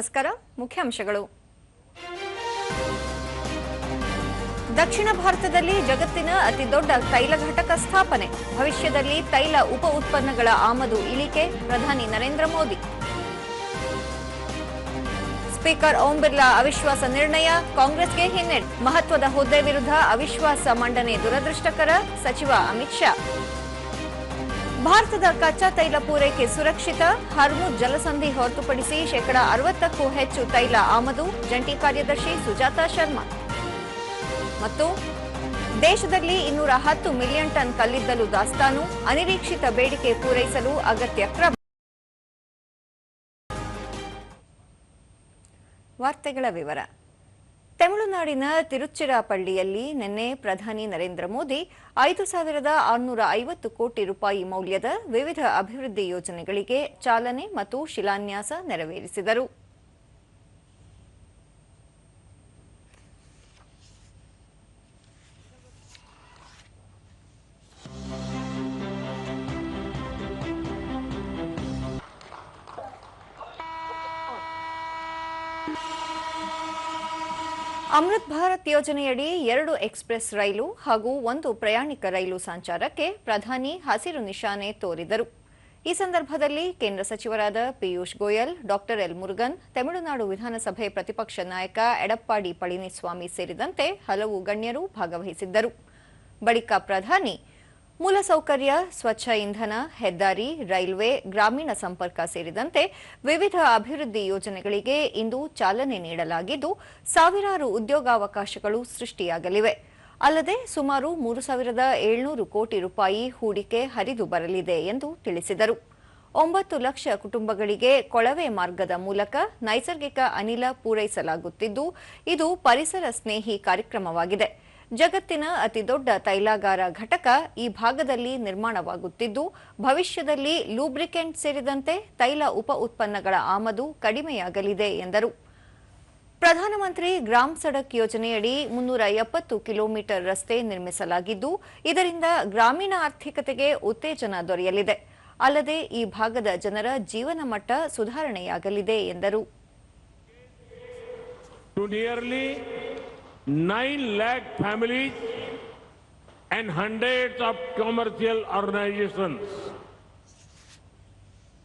ನಮಸ್ಕಾರ. ಮುಖ್ಯಾಂಶಗಳು. ದಕ್ಷಿಣ ಭಾರತದಲ್ಲಿ ಜಗತ್ತಿನ ಅತಿದೊಡ್ಡ ತೈಲ ಘಟಕ ಸ್ಥಾಪನೆ. ಭವಿಷ್ಯದಲ್ಲಿ ತೈಲ ಉಪ ಉತ್ಪನ್ನಗಳ ಆಮದು ಇಳಿಕೆ. ಪ್ರಧಾನಿ ನರೇಂದ್ರ ಮೋದಿ. ಸ್ಪೀಕರ್ ಓಂ ಬಿರ್ಲಾ ಅವಿಶ್ವಾಸ ನಿರ್ಣಯ. ಕಾಂಗ್ರೆಸ್ಗೆ ಹಿನ್ನಡೆ. ಮಹತ್ವದ ಹುದ್ದೆ ವಿರುದ್ಧ ಅವಿಶ್ವಾಸ ಮಂಡನೆ ದುರದೃಷ್ಟಕರ. ಸಚಿವ ಅಮಿತ್ ಶಾ. ಭಾರತದ ಕಚ್ಚಾ ತೈಲ ಪೂರೈಕೆ ಸುರಕ್ಷಿತ. ಹರ್ಮುಜ್ ಜಲಸಂಧಿ ಹೊರತುಪಡಿಸಿ 60%ಕ್ಕೂ ಹೆಚ್ಚು ತೈಲ ಆಮದು. ಜಂಟಿ ಕಾರ್ಯದರ್ಶಿ ಸುಜಾತಾ ಶರ್ಮಾ. ಮತ್ತು ದೇಶದಲ್ಲಿ 210 ಮಿಲಿಯನ್ ಟನ್ ಕಲ್ಲಿದ್ದಲು ದಾಸ್ತಾನು. ಅನಿರೀಕ್ಷಿತ ಬೇಡಿಕೆ ಪೂರೈಸಲು ಅಗತ್ಯ ಕ್ರಮ. ವಾರ್ತೆಗಳ ವಿವರ. ತಮಿಳುನಾಡಿನ ತಿರುಚಿರಾಪಳ್ಳಿಯಲ್ಲಿ ನಿನ್ನೆ ಪ್ರಧಾನಿ ನರೇಂದ್ರ ಮೋದಿ 5,650 ಕೋಟಿ ರೂಪಾಯಿ ಮೌಲ್ಯದ ವಿವಿಧ ಅಭಿವೃದ್ಧಿ ಯೋಜನೆಗಳಿಗೆ ಚಾಲನೆ ಮತ್ತು ಶಿಲಾನ್ಯಾಸ ನೆರವೇರಿಸಿದರು. ಅಮೃತ್ ಭಾರತ್ ಯೋಜನೆಯಡಿ 2 ಎಕ್ಸ್‌ಪ್ರೆಸ್ ರೈಲು ಹಾಗೂ 1 ಪ್ರಯಾಣಿಕ ರೈಲು ಸಂಚಾರಕ್ಕೆ ಪ್ರಧಾನಿ ಹಸಿರು ನಿಶಾನೆ ತೋರಿದರು. ಈ ಸಂದರ್ಭದಲ್ಲಿ ಕೇಂದ್ರ ಸಚಿವರಾದ ಪಿಯೂಷ್ ಗೋಯಲ್, ಡಾ ಎಲ್ ಮುರುಗನ್, ತಮಿಳುನಾಡು ವಿಧಾನಸಭೆ ಪ್ರತಿಪಕ್ಷ ನಾಯಕ ಎಡಪ್ಪಾಡಿ ಪಳನಿಸ್ವಾಮಿ ಸೇರಿದಂತೆ ಹಲವು ಗಣ್ಯರು ಭಾಗವಹಿಸಿದ್ದರು. ಬಳಿಕ ಪ್ರಧಾನಿ ಮೂಲಸೌಕರ್ಯ, ಸ್ವಚ್ಛ ಇಂಧನ, ಹೆದ್ದಾರಿ, ರೈಲ್ವೆ, ಗ್ರಾಮೀಣ ಸಂಪರ್ಕ ಸೇರಿದಂತೆ ವಿವಿಧ ಅಭಿವೃದ್ಧಿ ಯೋಜನೆಗಳಿಗೆ ಇಂದು ಚಾಲನೆ ನೀಡಲಾಗಿದ್ದು, ಸಾವಿರಾರು ಉದ್ಯೋಗಾವಕಾಶಗಳು ಸೃಷ್ಟಿಯಾಗಲಿವೆ. ಅಲ್ಲದೆ ಸುಮಾರು 3,700 ಕೋಟಿ ರೂಪಾಯಿ ಹೂಡಿಕೆ ಹರಿದು ಬರಲಿದೆ ಎಂದು ತಿಳಿಸಿದರು. 9 ಲಕ್ಷ ಕುಟುಂಬಗಳಿಗೆ ಕೊಳವೆ ಮಾರ್ಗದ ಮೂಲಕ ನೈಸರ್ಗಿಕ ಅನಿಲ ಪೂರೈಸಲಾಗುತ್ತಿದ್ದು, ಇದು ಪರಿಸರ ಸ್ನೇಹಿ ಕಾರ್ಯಕ್ರಮವಾಗಿದೆ. ಜಗತ್ತಿನ ಅತಿದೊಡ್ಡ ತೈಲಾಗಾರ ಘಟಕ ಈ ಭಾಗದಲ್ಲಿ ನಿರ್ಮಾಣವಾಗುತ್ತಿದ್ದು, ಭವಿಷ್ಯದಲ್ಲಿ ಲೂಬ್ರಿಕೆಂಟ್ ಸೇರಿದಂತೆ ತೈಲ ಉಪ ಉತ್ಪನ್ನಗಳ ಆಮದು ಕಡಿಮೆಯಾಗಲಿದೆ ಎಂದರು. ಪ್ರಧಾನಮಂತ್ರಿ ಗ್ರಾಮ್ ಸಡಕ್ ಯೋಜನೆಯಡಿ 370 ಕಿಲೋಮೀಟರ್ ರಸ್ತೆ ನಿರ್ಮಿಸಲಾಗಿದ್ದು, ಇದರಿಂದ ಗ್ರಾಮೀಣ ಆರ್ಥಿಕತೆಗೆ ಉತ್ತೇಜನ ದೊರೆಯಲಿದೆ. ಅಲ್ಲದೆ ಈ ಭಾಗದ ಜನರ ಜೀವನ ಮಟ್ಟ ಸುಧಾರಣೆಯಾಗಲಿದೆ ಎಂದರು. 9 lakh families and hundreds of commercial organizations.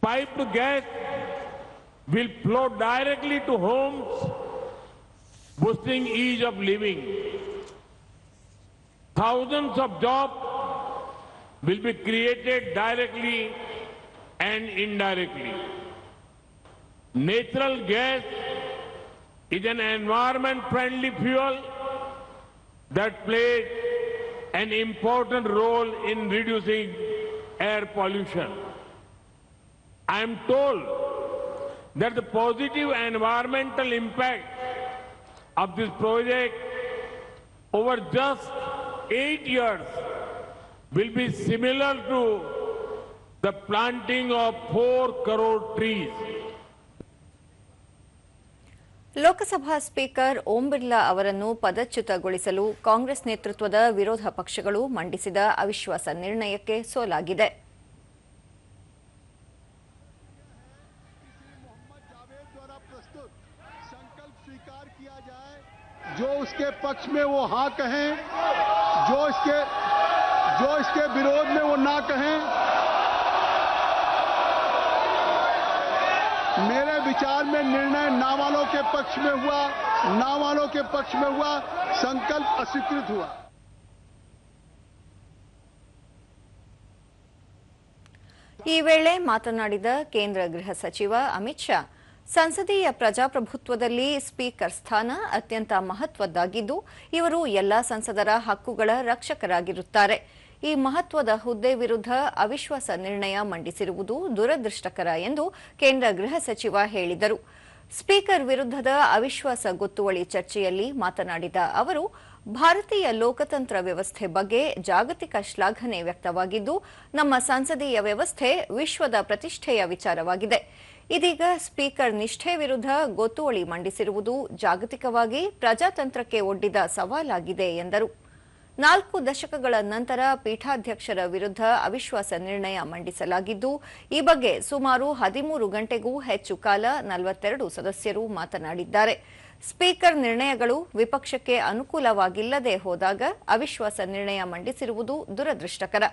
Piped gas will flow directly to homes, boosting ease of living. Thousands of jobs will be created directly and indirectly. Natural gas is an environment-friendly fuel that plays an important role in reducing air pollution. I am told that the positive environmental impact of this project over just 8 years will be similar to the planting of 4 crore trees. Lok Sabha speaker Om Birla ಅವರನ್ನು ಪದಚ್ಯುತಗೊಳಿಸಲು ಕಾಂಗ್ರೆಸ್ ನೇತೃತ್ವದ ವಿರೋಧ ಪಕ್ಷಗಳು ಮಂಡಿಸಿದ ಅವಿಶ್ವಾಸ ನಿರ್ಣಯಕ್ಕೆ ಸೋಲಾಗಿದೆ. जो उसके पक्ष में वो हाँ कहें, जो इसके विरोध में वो ना कहें. मेरे विचार में निर्णय ना वालों के पक्ष में हुआ, ना वालों के पक्ष में हुआ, संकल्प अस्वीकृत हुआ. ಈ ವೇಳೆ ಮಾತನಾಡಿದ ಕೇಂದ್ರ ಗೃಹ ಸಚಿವ ಅಮಿತ್ ಶಾ, ಸಂಸದೀಯ ಪ್ರಜಾಪ್ರಭುತ್ವದಲ್ಲಿ ಸ್ಪೀಕರ್ ಸ್ಥಾನ ಅತ್ಯಂತ ಮಹತ್ವದ್ದಾಗಿದ್ದು, ಇವರು ಎಲ್ಲಾ ಸಂಸದರ ಹಕ್ಕುಗಳ ರಕ್ಷಕರಾಗಿರುತ್ತಾರೆ. ಈ ಮಹತ್ವದ ಹುದ್ದೆ ವಿರುದ್ಧ ಅವಿಶ್ವಾಸ ನಿರ್ಣಯ ಮಂಡಿಸಿರುವುದು ದುರದೃಷ್ಟಕರ ಎಂದು ಕೇಂದ್ರ ಗೃಹ ಸಚಿವ ಹೇಳಿದರು. ಸ್ಪೀಕರ್ ವಿರುದ್ಧದ ಅವಿಶ್ವಾಸ ಗೊತ್ತುವಳಿ ಚರ್ಚೆಯಲ್ಲಿ ಮಾತನಾಡಿದ ಅವರು, ಭಾರತೀಯ ಲೋಕತಂತ್ರ ವ್ಯವಸ್ಥೆ ಬಗ್ಗೆ ಜಾಗತಿಕ ಶ್ಲಾಘನೆ ವ್ಯಕ್ತವಾಗಿದ್ದು, ನಮ್ಮ ಸಂಸದೀಯ ವ್ಯವಸ್ಥೆ ವಿಶ್ವದ ಪ್ರತಿಷ್ಠೆಯ ವಿಚಾರವಾಗಿದೆ. ಇದೀಗ ಸ್ಪೀಕರ್ ನಿಷ್ಠೆ ವಿರುದ್ಧ ಗೊತ್ತುವಳಿ ಮಂಡಿಸಿರುವುದು ಜಾಗತಿಕವಾಗಿ ಪ್ರಜಾತಂತ್ರಕ್ಕೆ ಒಡ್ಡಿದ ಸವಾಲಾಗಿದೆ ಎಂದರು. 4 ದಶಕಗಳ ನಂತರ ಪೀಠಾಧ್ಯಕ್ಷರ ವಿರುದ್ಧ ಅವಿಶ್ವಾಸ ನಿರ್ಣಯ ಮಂಡಿಸಲಾಗಿದ್ದು, ಈ ಬಗ್ಗೆ ಸುಮಾರು 13 ಗಂಟೆಗೂ ಹೆಚ್ಚು ಕಾಲ 42 ಸದಸ್ಯರು ಮಾತನಾಡಿದ್ದಾರೆ. ಸ್ಪೀಕರ್ ನಿರ್ಣಯಗಳು ವಿಪಕ್ಷಕ್ಕೆ ಅನುಕೂಲವಾಗಿಲ್ಲದೆ ಹೋದಾಗ ಅವಿಶ್ವಾಸ ನಿರ್ಣಯ ಮಂಡಿಸಿರುವುದು ದುರದೃಷ್ಟಕರ.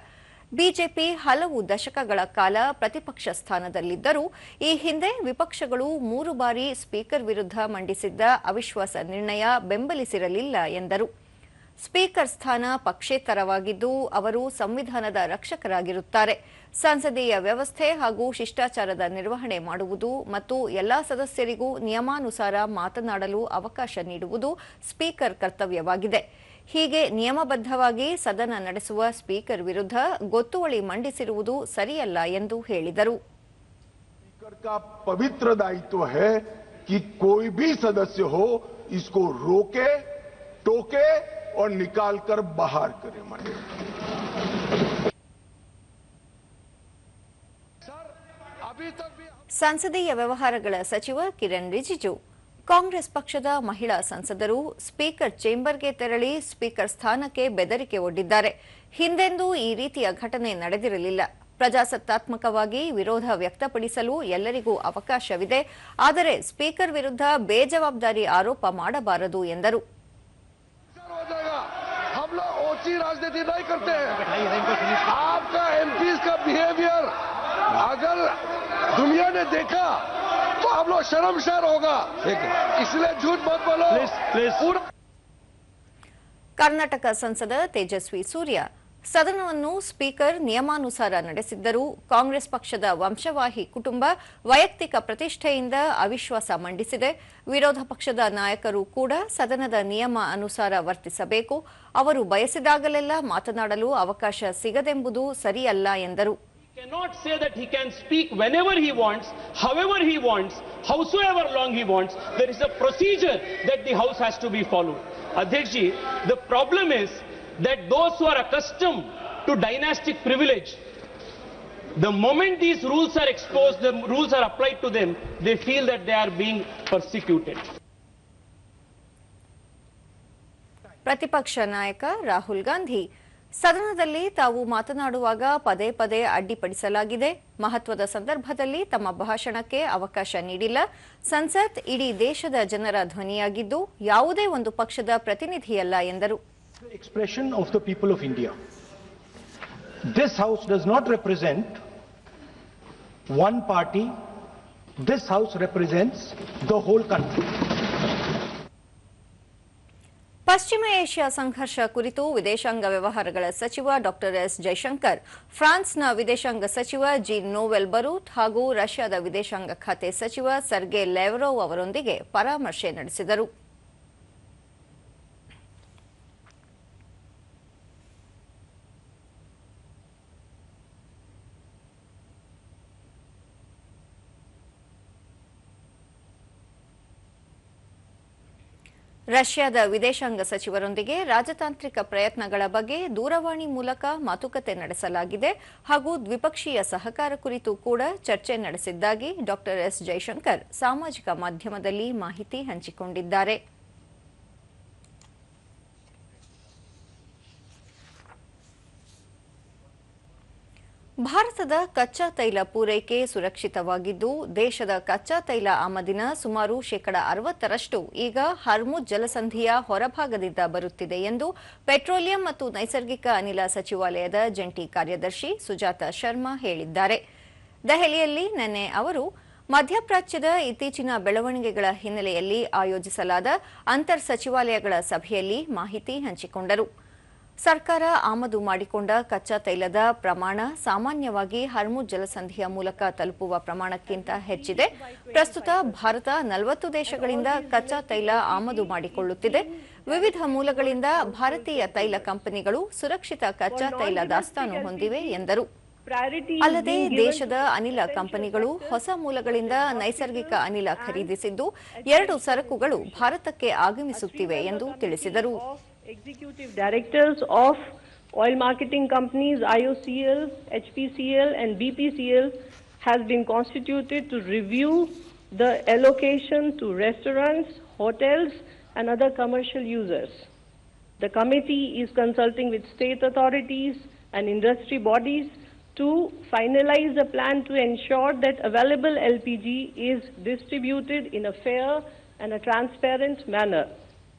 ಬಿಜೆಪಿ ಹಲವು ದಶಕಗಳ ಕಾಲ ಪ್ರತಿಪಕ್ಷ ಸ್ಥಾನದಲ್ಲಿದ್ದರೂ ಈ ಹಿಂದೆ ವಿಪಕ್ಷಗಳು 3 ಬಾರಿ ಸ್ಪೀಕರ್ ವಿರುದ್ಧ ಮಂಡಿಸಿದ್ದ ಅವಿಶ್ವಾಸ ನಿರ್ಣಯ ಬೆಂಬಲಿಸಿರಲಿಲ್ಲ ಎಂದರು. ಸ್ಪೀಕರ್ ಸ್ಥಾನ ಪಕ್ಷೇತರವಾಗಿದ್ದು ಅವರು ಸಂವಿಧಾನದ ರಕ್ಷಕರಾಗಿರುತ್ತಾರೆ. ಸಂಸದೀಯ ವ್ಯವಸ್ಥೆ ಹಾಗೂ ಶಿಷ್ಟಾಚಾರದ ನಿರ್ವಹಣೆ ಮಾಡುವುದು ಮತ್ತು ಎಲ್ಲಾ ಸದಸ್ಯರಿಗೂ ನಿಯಮಾನುಸಾರ ಮಾತನಾಡಲು ಅವಕಾಶ ನೀಡುವುದು ಸ್ಪೀಕರ್ ಕರ್ತವ್ಯವಾಗಿದೆ. ಹೀಗೆ ನಿಯಮಬದ್ಧವಾಗಿ ಸದನ ನಡೆಸುವ ಸ್ಪೀಕರ್ ವಿರುದ್ಧ ಗೊತ್ತುವಳಿ ಮಂಡಿಸಿರುವುದು ಸರಿಯಲ್ಲ ಎಂದು ಹೇಳಿದರು. स्पीकर का पवित्र दायित्व है कि कोई भी सदस्य हो इसको रोके, टोके और निकाल कर बाहर करे. ಸಂಸದೀಯ ವ್ಯವಹಾರಗಳ ಸಚಿವ ಕಿರಣ್ ರಿಜಿಜು ಕಾಂಗ್ರೆಸ್ ಪಕ್ಷದ ಮಹಿಳಾ ಸಂಸದರು ಸ್ಪೀಕರ್ ಚೇಂಬರ್ಗೆ ತೆರಳಿ ಸ್ಪೀಕರ್ ಸ್ಥಾನಕ್ಕೆ ಬೆದರಿಕೆ ಒಡ್ಡಿದ್ದಾರೆ. ಹಿಂದೆಂದೂ ಈ ರೀತಿಯ ಘಟನೆ ನಡೆದಿರಲಿಲ್ಲ. ಪ್ರಜಾಸತ್ತಾತ್ಮಕವಾಗಿ ವಿರೋಧ ವ್ಯಕ್ತಪಡಿಸಲು ಎಲ್ಲರಿಗೂ ಅವಕಾಶವಿದೆ. ಆದರೆ ಸ್ಪೀಕರ್ ವಿರುದ್ಧ ಬೇಜವಾಬ್ದಾರಿ ಆರೋಪ ಮಾಡಬಾರದು ಎಂದರು. राजनीति नहीं करते हैं. आपका एमपीज का बिहेवियर अगर दुनिया ने देखा तो आप लोग शर्मसार होगा. इसलिए झूठ मत बोलो. प्लीज. ಕರ್ನಾಟಕ ಸಂಸದ ತೇಜಸ್ವಿ ಸೂರ್ಯ ಸದನವನ್ನು ಸ್ಪೀಕರ್ ನಿಯಮಾನುಸಾರ ನಡೆಸಿದ್ದರೂ ಕಾಂಗ್ರೆಸ್ ಪಕ್ಷದ ವಂಶವಾಹಿ ಕುಟುಂಬ ವೈಯಕ್ತಿಕ ಪ್ರತಿಷ್ಠೆಯಿಂದ ಅವಿಶ್ವಾಸ ಮಂಡಿಸಿದೆ. ವಿರೋಧ ಪಕ್ಷದ ನಾಯಕರು ಕೂಡ ಸದನದ ನಿಯಮ ಅನುಸಾರ ವರ್ತಿಸಬೇಕು. ಅವರು ಬಯಸಿದಾಗಲೆಲ್ಲ ಮಾತನಾಡಲು ಅವಕಾಶ ಸಿಗದೆಂಬುದು ಸರಿಯಲ್ಲ ಎಂದರು. Cannot say that he can speak whenever he wants, however he wants, howsoever long he wants. There is a procedure that the house has to be followed. Adhyakshi, the problem is that those who are accustomed to dynastic privilege, the moment these rules are exposed, the rules are applied to them, they feel that they are being persecuted. ಪ್ರತಿಪಕ್ಷ ನಾಯಕ ರಾಹುಲ್ ಗಾಂಧಿ ಸದನದಲ್ಲಿ ತಾವು ಮಾತನಾಡುವಾಗ ಪದೇ ಪದೇ ಅಡ್ಡಿಪಡಿಸಲಾಗಿದೆ. ಮಹತ್ವದ ಸಂದರ್ಭದಲ್ಲಿ ತಮ್ಮ ಭಾಷಣಕ್ಕೆ ಅವಕಾಶ ನೀಡಿಲ್ಲ. ಸಂಸತ್ ಇಡೀ ದೇಶದ ಜನರ ಧ್ವನಿಯಾಗಿದ್ದು ಯಾವುದೇ ಒಂದು ಪಕ್ಷದ ಪ್ರತಿನಿಧಿಯಲ್ಲ ಎಂದರು. Expression of the people of India. This house does not represent one party. This house represents the whole country. ಪಶ್ಚಿಮ ಏಷ್ಯಾ ಸಂಘರ್ಷ ಕುರಿತು ವಿದೇಶಾಂಗ ವ್ಯವಹಾರಗಳ ಸಚಿವ ಡಾಕ್ಟರ್ ಎಸ್ ಜೈಶಂಕರ್ ಫ್ರಾನ್ಸ್ನ ವಿದೇಶಾಂಗ ಸಚಿವ ಜೀನ್ ನೋವೆಲ್ ಬರೂತ್ ಹಾಗೂ ರಷ್ಯಾದ ವಿದೇಶಾಂಗ ಖಾತೆ ಸಚಿವ ಸರ್ಗೆ ಲ್ಯಾವ್ರೋವ್ ಅವರೊಂದಿಗೆ ಪರಾಮರ್ಶೆ ನಡೆಸಿದರು. ರಷ್ಯಾದ ವಿದೇಶಾಂಗ ಸಚಿವರೊಂದಿಗೆ ರಾಜತಾಂತ್ರಿಕ ಪ್ರಯತ್ನಗಳ ಬಗ್ಗೆ ದೂರವಾಣಿ ಮೂಲಕ ಮಾತುಕತೆ ನಡೆಸಲಾಗಿದೆ ಹಾಗೂ ದ್ವಿಪಕ್ಷೀಯ ಸಹಕಾರ ಕುರಿತು ಕೂಡ ಚರ್ಚೆ ನಡೆಸಿದ್ದಾಗಿ ಡಾಕ್ಟರ್ ಎಸ್ ಜೈಶಂಕರ್ ಸಾಮಾಜಿಕ ಮಾಧ್ಯಮದಲ್ಲಿ ಮಾಹಿತಿ ಹಂಚಿಕೊಂಡಿದ್ದಾರೆ. ಭಾರತದ ಕಚ್ಚಾ ತೈಲ ಪೂರೈಕೆ ಸುರಕ್ಷಿತವಾಗಿದ್ದು ದೇಶದ ಕಚ್ಚಾ ತೈಲ ಆಮದಿನ ಸುಮಾರು 60% ಈಗ ಹರ್ಮುಜ್ ಜಲಸಂಧಿಯ ಹೊರಭಾಗದಿಂದ ಬರುತ್ತಿದೆ ಎಂದು ಪೆಟ್ರೋಲಿಯಂ ಮತ್ತು ನೈಸರ್ಗಿಕ ಅನಿಲ ಸಚಿವಾಲಯದ ಜಂಟಿ ಕಾರ್ಯದರ್ಶಿ ಸುಜಾತಾ ಶರ್ಮಾ ಹೇಳಿದ್ದಾರೆ. ದೆಹಲಿಯಲ್ಲಿ ನಿನ್ನೆ ಅವರು ಮಧ್ಯಪ್ರಾಚ್ಯದ ಇತ್ತೀಚಿನ ಬೆಳವಣಿಗೆಗಳ ಹಿನ್ನೆಲೆಯಲ್ಲಿ ಆಯೋಜಿಸಲಾದ ಅಂತರ್ ಸಚಿವಾಲಯಗಳ ಸಭೆಯಲ್ಲಿ ಮಾಹಿತಿ ಹಂಚಿಕೊಂಡರು. ಸರ್ಕಾರ ಆಮದು ಮಾಡಿಕೊಂಡ ಕಚ್ಚಾ ತೈಲದ ಪ್ರಮಾಣ ಸಾಮಾನ್ಯವಾಗಿ ಹರ್ಮುಜ್ ಜಲಸಂಧಿಯ ಮೂಲಕ ತಲುಪುವ ಪ್ರಮಾಣಕ್ಕಿಂತ ಹೆಚ್ಚಿದೆ. ಪ್ರಸ್ತುತ ಭಾರತ 40 ದೇಶಗಳಿಂದ ಕಚ್ಚಾ ತೈಲ ಆಮದು ಮಾಡಿಕೊಳ್ಳುತ್ತಿದೆ. ವಿವಿಧ ಮೂಲಗಳಿಂದ ಭಾರತೀಯ ತೈಲ ಕಂಪನಿಗಳು ಸುರಕ್ಷಿತ ಕಚ್ಚಾ ತೈಲ ದಾಸ್ತಾನು ಹೊಂದಿವೆ ಎಂದರು. ಅಲ್ಲದೆ ದೇಶದ ಅನಿಲ ಕಂಪನಿಗಳು ಹೊಸ ಮೂಲಗಳಿಂದ ನೈಸರ್ಗಿಕ ಅನಿಲ ಖರೀದಿಸಿದ್ದು 2 ಸರಕುಗಳು ಭಾರತಕ್ಕೆ ಆಗಮಿಸುತ್ತಿವೆ ಎಂದು ತಿಳಿಸಿದರು. Executive directors of oil marketing companies IOCL, HPCL and BPCL has been constituted to review the allocation to restaurants, hotels and other commercial users. The committee is consulting with state authorities and industry bodies to finalize a plan to ensure that available LPG is distributed in a fair and a transparent manner.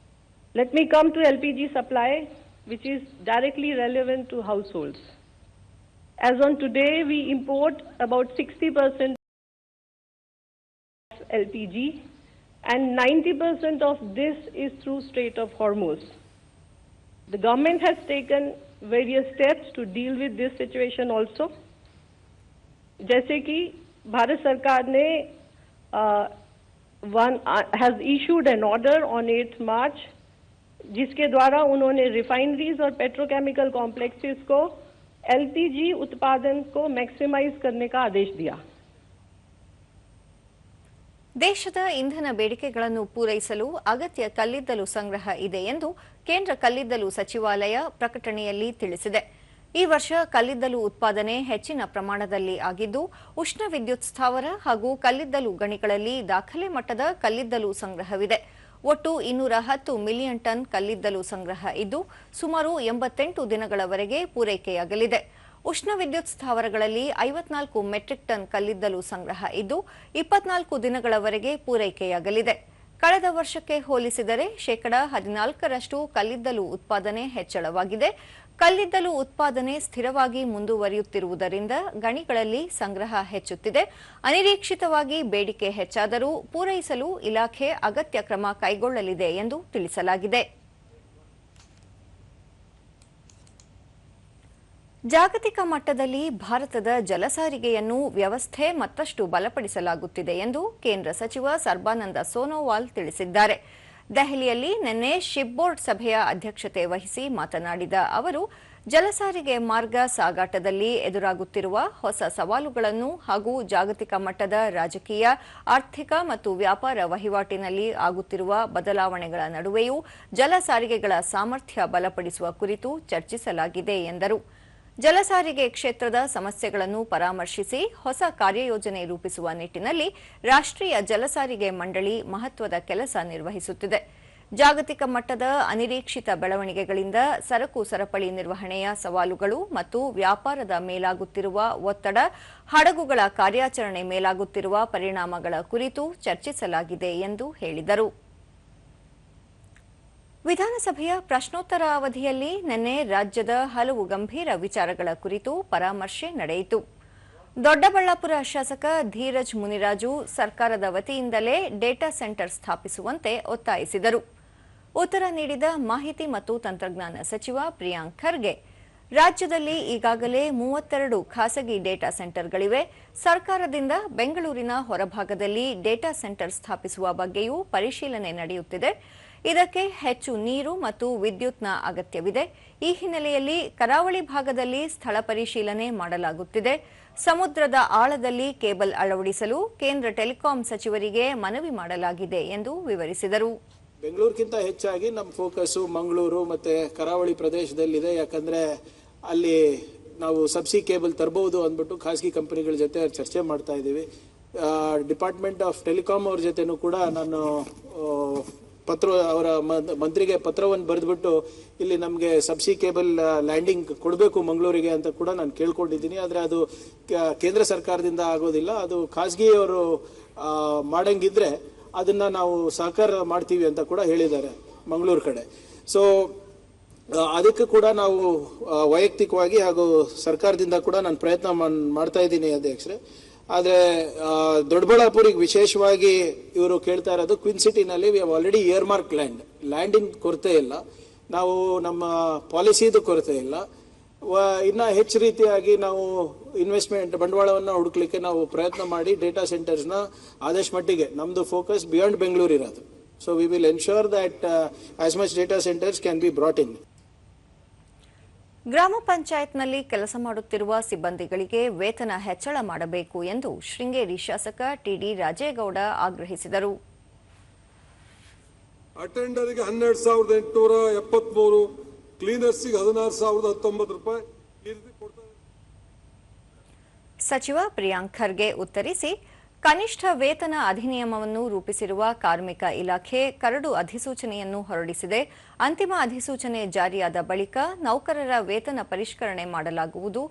Let me come to LPG supply, which is directly relevant to households. As on today, we import about 60% LPG, and 90% of this is through Strait of Hormuz. The government has taken various steps to deal with this situation also. जैसे कि भारत सरकार ने has issued an order on 8th March, जिसके द्वारा उन्होंने refineries और petrochemical complexes को LPG उत्पादन को मैक्सिमाइज करने का आदेश दिया. ದೇಶದ ಇಂಧನ ಬೇಡಿಕೆಗಳನ್ನು ಪೂರೈಸಲು ಅಗತ್ಯ ಕಲ್ಲಿದ್ದಲು ಸಂಗ್ರಹ ಇದೆ ಎಂದು ಕೇಂದ್ರ ಕಲ್ಲಿದ್ದಲು ಸಚಿವಾಲಯ ಪ್ರಕಟಣೆಯಲ್ಲಿ ತಿಳಿಸಿದೆ. ಈ ವರ್ಷ ಕಲ್ಲಿದ್ದಲು ಉತ್ಪಾದನೆ ಹೆಚ್ಚಿನ ಪ್ರಮಾಣದಲ್ಲಿ ಆಗಿದ್ದು, ಉಷ್ಣ ವಿದ್ಯುತ್ ಸ್ಥಾವರ ಹಾಗೂ ಕಲ್ಲಿದ್ದಲು ಗಣಿಗಳಲ್ಲಿ ದಾಖಲೆ ಮಟ್ಟದ ಕಲ್ಲಿದ್ದಲು ಸಂಗ್ರಹವಿದೆ. ಒಟ್ಟು 210 ಮಿಲಿಯನ್ ಟನ್ ಕಲ್ಲಿದ್ದಲು ಸಂಗ್ರಹ ಇದ್ದು, ಸುಮಾರು 88 ದಿನಗಳವರೆಗೆ ಪೂರೈಕೆಯಾಗಲಿದೆ. ಉಷ್ಣ ವಿದ್ಯುತ್ ಸ್ಥಾವರಗಳಲ್ಲಿ 54 ಮೆಟ್ರಿಕ್ ಟನ್ ಕಲ್ಲಿದ್ದಲು ಸಂಗ್ರಹ ಇದ್ದು, 24 ದಿನಗಳವರೆಗೆ ಪೂರೈಕೆಯಾಗಲಿದೆ. ಕಳೆದ ವರ್ಷಕ್ಕೆ ಹೋಲಿಸಿದರೆ ಶೇಕಡಾ 14ರಷ್ಟು ಕಲ್ಲಿದ್ದಲು ಉತ್ಪಾದನೆ ಹೆಚ್ಚಳವಾಗಿದೆ. ಕಲ್ಲಿದ್ದಲು ಉತ್ಪಾದನೆ ಸ್ಥಿರವಾಗಿ ಮುಂದುವರಿಯುತ್ತಿರುವುದರಿಂದ ಗಣಿಗಳಲ್ಲಿ ಸಂಗ್ರಹ ಹೆಚ್ಚುತ್ತಿದೆ. ಅನಿರೀಕ್ಷಿತವಾಗಿ ಬೇಡಿಕೆ ಹೆಚ್ಚಾದರೂ ಪೂರೈಸಲು ಇಲಾಖೆ ಅಗತ್ಯ ಕ್ರಮ ಕೈಗೊಳ್ಳಲಿದೆ ಎಂದು ತಿಳಿಸಲಾಗಿದೆ. ಜಾಗತಿಕ ಮಟ್ಟದಲ್ಲಿ ಭಾರತದ ಜಲಸಾರಿಗೆಯನ್ನು ವ್ಯವಸ್ಥೆ ಮತ್ತಷ್ಟು ಬಲಪಡಿಸಲಾಗುತ್ತಿದೆ ಎಂದು ಕೇಂದ್ರ ಸಚಿವ ಸರ್ಬಾನಂದ ಸೋನೋವಾಲ್ ತಿಳಿಸಿದ್ದಾರೆ. ದೆಹಲಿಯಲ್ಲಿ ನಿನ್ನೆ ಶಿಪ್ ಬೋರ್ಡ್ ಸಭೆಯ ಅಧ್ಯಕ್ಷತೆ ವಹಿಸಿ ಮಾತನಾಡಿದ ಅವರು, ಜಲಸಾರಿಗೆ ಮಾರ್ಗ ಸಾಗಾಟದಲ್ಲಿ ಎದುರಾಗುತ್ತಿರುವ ಹೊಸ ಸವಾಲುಗಳನ್ನು ಹಾಗೂ ಜಾಗತಿಕ ಮಟ್ಟದ ರಾಜಕೀಯ, ಆರ್ಥಿಕ ಮತ್ತು ವ್ಯಾಪಾರ ವಹಿವಾಟಿನಲ್ಲಿ ಆಗುತ್ತಿರುವ ಬದಲಾವಣೆಗಳ ನಡುವೆಯೂ ಜಲಸಾರಿಗೆಗಳ ಸಾಮರ್ಥ್ಯ ಬಲಪಡಿಸುವ ಕುರಿತು ಚರ್ಚಿಸಲಾಗಿದೆ ಎಂದರು. ಜಲಸಾರಿಗೆ ಕ್ಷೇತ್ರದ ಸಮಸ್ಯೆಗಳನ್ನು ಪರಾಮರ್ಶಿಸಿ ಹೊಸ ಕಾರ್ಯಯೋಜನೆ ರೂಪಿಸುವ ನಿಟ್ಟಿನಲ್ಲಿ ರಾಷ್ಟ್ರೀಯ ಜಲಸಾರಿಗೆ ಮಂಡಳಿ ಮಹತ್ವದ ಕೆಲಸ ನಿರ್ವಹಿಸುತ್ತಿದೆ. ಜಾಗತಿಕ ಮಟ್ಟದ ಅನಿರೀಕ್ಷಿತ ಬೆಳವಣಿಗೆಗಳಿಂದ ಸರಕು ಸರಪಳಿ ನಿರ್ವಹಣೆಯ ಸವಾಲುಗಳು ಮತ್ತು ವ್ಯಾಪಾರದ ಮೇಲಾಗುತ್ತಿರುವ ಒತ್ತಡ, ಹಡಗುಗಳ ಕಾರ್ಯಾಚರಣೆ ಮೇಲಾಗುತ್ತಿರುವ ಪರಿಣಾಮಗಳ ಕುರಿತು ಚರ್ಚಿಸಲಾಗಿದೆ ಎಂದು ಹೇಳಿದರು. ವಿಧಾನಸಭೆಯ ಪ್ರಶ್ನೋತ್ತರ ಅವಧಿಯಲ್ಲಿ ನಿನ್ನೆ ರಾಜ್ಯದ ಹಲವು ಗಂಭೀರ ವಿಚಾರಗಳ ಕುರಿತು ಪರಾಮರ್ಶೆ ನಡೆಯಿತು. ದೊಡ್ಡಬಳ್ಳಾಪುರ ಶಾಸಕ ಧೀರಜ್ ಮುನಿರಾಜು ಸರ್ಕಾರದ ವತಿಯಿಂದಲೇ ಡೇಟಾ ಸೆಂಟರ್ ಸ್ಥಾಪಿಸುವಂತೆ ಒತ್ತಾಯಿಸಿದರು. ಉತ್ತರ ನೀಡಿದ ಮಾಹಿತಿ ಮತ್ತು ತಂತ್ರಜ್ಞಾನ ಸಚಿವ ಪ್ರಿಯಾಂಕ್ ಖರ್ಗೆ, ರಾಜ್ಯದಲ್ಲಿ ಈಗಾಗಲೇ 32 ಖಾಸಗಿ ಡೇಟಾ ಸೆಂಟರ್ಗಳಿವೆ. ಸರ್ಕಾರದಿಂದ ಬೆಂಗಳೂರಿನ ಹೊರಭಾಗದಲ್ಲಿ ಡೇಟಾ ಸೆಂಟರ್ ಸ್ಥಾಪಿಸುವ ಬಗ್ಗೆಯೂ ಪರಿಶೀಲನೆ ನಡೆಯುತ್ತಿದೆ. ಇದಕ್ಕೆ ಹೆಚ್ಚು ನೀರು ಮತ್ತು ವಿದ್ಯುತ್ನ ಅಗತ್ಯವಿದೆ. ಈ ಹಿನ್ನೆಲೆಯಲ್ಲಿ ಕರಾವಳಿ ಭಾಗದಲ್ಲಿ ಸ್ಥಳ ಪರಿಶೀಲನೆ ಮಾಡಲಾಗುತ್ತಿದೆ. ಸಮುದ್ರದ ಆಳದಲ್ಲಿ ಕೇಬಲ್ ಅಳವಡಿಸಲು ಕೇಂದ್ರ ಟೆಲಿಕಾಂ ಸಚಿವರಿಗೆ ಮನವಿ ಮಾಡಲಾಗಿದೆ ಎಂದು ವಿವರಿಸಿದರು. ಬೆಂಗಳೂರಿಗಿಂತ ಹೆಚ್ಚಾಗಿ ನಮ್ಮ ಫೋಕಸ್ ಮಂಗಳೂರು ಮತ್ತೆ ಕರಾವಳಿ ಪ್ರದೇಶದಲ್ಲಿದೆ. ಯಾಕಂದ್ರೆ ಅಲ್ಲಿ ನಾವು ಸಬ್ಸಿ ಕೇಬಲ್ ತರಬಹುದು ಅಂದ್ಬಿಟ್ಟು ಖಾಸಗಿ ಕಂಪನಿಗಳ ಜೊತೆ ಚರ್ಚೆ ಮಾಡ್ತಾ ಇದ್ದೀವಿ. ಡಿಪಾರ್ಟ್ಮೆಂಟ್ ಆಫ್ ಟೆಲಿಕಾಂ ಅವ್ರ ಜೊತೆನೂ ಕೂಡ ನಾನು ಅವರ ಮಂತ್ರಿಗೆ ಪತ್ರವನ್ನು ಬರೆದ್ಬಿಟ್ಟು ಇಲ್ಲಿ ನಮಗೆ ಸಬ್ಸಿ ಕೇಬಲ್ ಲ್ಯಾಂಡಿಂಗ್ ಕೊಡಬೇಕು ಮಂಗಳೂರಿಗೆ ಅಂತ ಕೂಡ ನಾನು ಕೇಳ್ಕೊಂಡಿದ್ದೀನಿ. ಆದರೆ ಅದು ಕೇಂದ್ರ ಸರ್ಕಾರದಿಂದ ಆಗೋದಿಲ್ಲ. ಅದು ಖಾಸಗಿಯವರು ಮಾಡಂಗಿದ್ರೆ ಅದನ್ನ ನಾವು ಸಹಕಾರ ಮಾಡ್ತೀವಿ ಅಂತ ಕೂಡ ಹೇಳಿದ್ದಾರೆ ಮಂಗಳೂರು ಕಡೆ. ಸೊ ಅದಕ್ಕೆ ಕೂಡ ನಾವು ವೈಯಕ್ತಿಕವಾಗಿ ಹಾಗೂ ಸರ್ಕಾರದಿಂದ ಕೂಡ ನಾನು ಪ್ರಯತ್ನ ಮಾಡ್ತಾ ಇದ್ದೀನಿ ಅಧ್ಯಕ್ಷರೇ. ಆದರೆ ದೊಡ್ಡಬಳ್ಳಾಪುರಿಗೆ ವಿಶೇಷವಾಗಿ ಇವರು ಕೇಳ್ತಾ ಇರೋದು ಕ್ವಿನ್ ಸಿಟಿನಲ್ಲಿ we have already earmark landing ಕೊರತೆ ಇಲ್ಲ, ನಾವು ನಮ್ಮ ಪಾಲಿಸಿದು ಕೊರತೆ ಇಲ್ಲ. ಇನ್ನ ಹೆಚ್ಚು ರೀತಿಯಾಗಿ ನಾವು ಇನ್ವೆಸ್ಟ್ಮೆಂಟ್ ಬಂಡವಾಳವನ್ನು ಹುಡುಕ್ಲಿಕ್ಕೆ ನಾವು ಪ್ರಯತ್ನ ಮಾಡಿ ಡೇಟಾ ಸೆಂಟರ್ಸ್ನ ಆದಷ್ಟು ಮಟ್ಟಿಗೆ ನಮ್ದು ಫೋಕಸ್ ಬಿಯಾಂಡ್ ಬೆಂಗಳೂರು ಇರೋದು. So we will ensure that as much data centres can be brought in. ಗ್ರಾಮ ಪಂಚಾಯತ್ನಲ್ಲಿ ಕೆಲಸ ಮಾಡುತ್ತಿರುವ ಸಿಬ್ಬಂದಿಗಳಿಗೆ ವೇತನ ಹೆಚ್ಚಳ ಮಾಡಬೇಕು ಎಂದು ಶೃಂಗೇರಿ ಶಾಸಕ ಟಿಡಿ ರಾಜೇಗೌಡ ಆಗ್ರಹಿಸಿದರು. ಅಟೆಂಡರ್ಗೆ 12,873, ಕ್ಲೀನರ್ಸ್ಗೆ 16,019 ರೂಪಾಯಿ ಸಚಿವ ಪ್ರಿಯಾಂಕ್ ಖರ್ಗೆ ಉತ್ತರಿಸಿ, ಕನಿಷ್ಠ ವೇತನ ಅಧಿನಿಯಮವನ್ನು ರೂಪಿಸಿರುವ ಕಾರ್ಮಿಕ ಇಲಾಖೆ ಕರಡು ಅಧಿಸೂಚನೆಯನ್ನು ಹೊರಡಿಸಿದೆ. ಅಂತಿಮ ಅಧಿಸೂಚನೆ ಜಾರಿಯಾದ ಬಳಿಕ ನೌಕರರ ವೇತನ ಪರಿಷ್ಕರಣೆ ಮಾಡಲಾಗುವುದು.